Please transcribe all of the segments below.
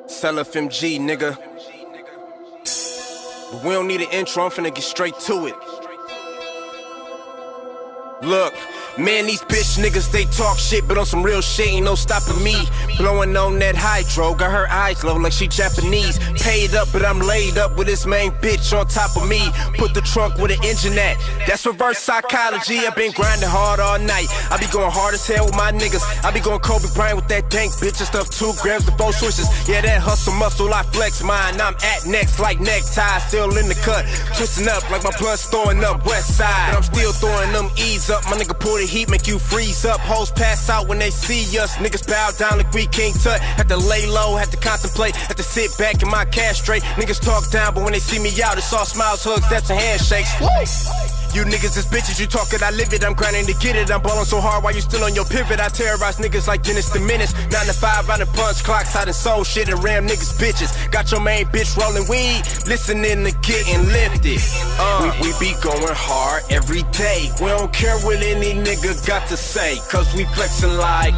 Self MG, nigga. But we don't need an intro, I'm finna get straight to it. Look, man, these bitch niggas, they talk shit, but on some real shit, ain't no stopping me. Blowing on that hydro, got her eyes low like she Japanese. Paid up, but I'm laid up with this main bitch on top of me. Put the trunk with an engine at, that's reverse psychology. I been grinding hard all night, I be going hard as hell with my niggas. I be going Kobe Bryant with that dank bitch and stuff, 2 grams to 4 switches. Yeah, that hustle muscle, I flex mine. I'm at next like necktie, still in the cut. Twisting up like my blood's throwing up west side. But I'm still throwing them E's up, my nigga pull the heat, make you freeze up. Hoes pass out when they see us, niggas bow down like we King Tut. Had to lay low, had to contemplate, had to sit back in my cash straight. Niggas talk down, but when they see me out, it's all smiles, hugs, that's a handshakes. Woo! You niggas is bitches, you talk it, I live it. I'm grinding to get it, I'm ballin' so hard while you still on your pivot. I terrorize niggas like Dennis the Menace. 9 to 5, I done punch clocks, I done sold shit and ram niggas bitches. Got your main bitch rollin' weed, listening to getting lifted. We be going hard every day. We don't care what any nigga got to say, cause we flexin' like,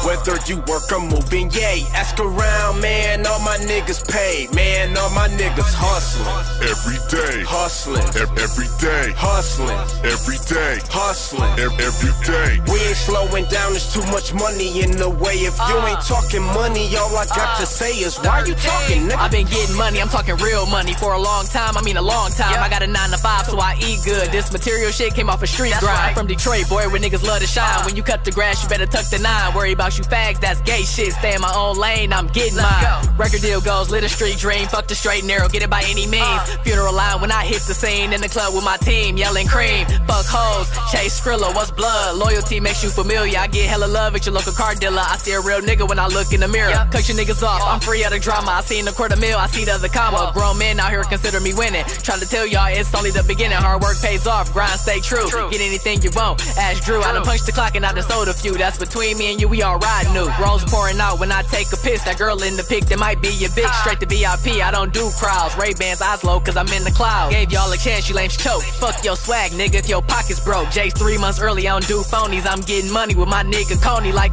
whether you work or moving, yay. Ask around, man, all my niggas paid. Man, all my niggas hustlin'. Every day, Hustlin'. every day, Hustling, every day, hustling. every day. We ain't slowing down, there's too much money in the way. If you ain't talking money, all I got to say is, why you talking, nigga? I've been getting money, I'm talking real money for a long time, I mean a long time. I got a 9 to 5, so I eat good. This material shit came off a street grind. I'm from Detroit, boy, where niggas love to shine. When you cut the grass, you better tuck the 9. Worry about you fags, that's gay shit. Stay in my own lane, I'm getting mine. Record deal goes, lit a street dream. Fuck the straight and narrow, get it by any means. Funeral line when I hit the scene in the club with my team, yelling cream. Fuck hoes, chase Skrilla, what's blood? Loyalty makes you familiar. I get hella love at your local car dealer. I see a real nigga when I look in the mirror. Cut your niggas off, I'm free of the drama. I seen a $250,000, I see the other comma. Grown men out here consider me winning. Try to tell y'all it's only the beginning. Hard work pays off, grind stay true. Get anything you want, ask Drew. I done punched the clock and I done sold a few. That's between me and you, we all ride new. Rose pouring out when I take a piss. That girl in the pic, that might be your bitch. Straight to VIP, I don't do crowds. Ray-Bans, eyes low, cause I'm in the cloud. Gave y'all a chance, you lames choke. Fuck your swag, nigga, if your pockets broke. Jay's 3 months early, I don't do phonies. I'm getting money with my nigga Coney like,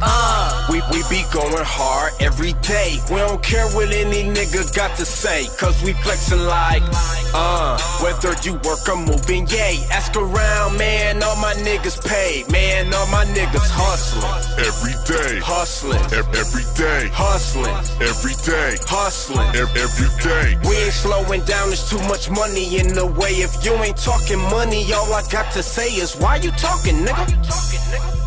We be going hard every day. We don't care what any nigga got to say, cause we flexin' like, whether you work or moving, yay. Ask around, man, all my niggas paid. Man, all my niggas hustlin'. Every day, Hustling, every day, hustling, every day, hustling. every day. We ain't slowing down, there's too much money in the way. If you ain't talking money, all I got to say is, why you talking, nigga?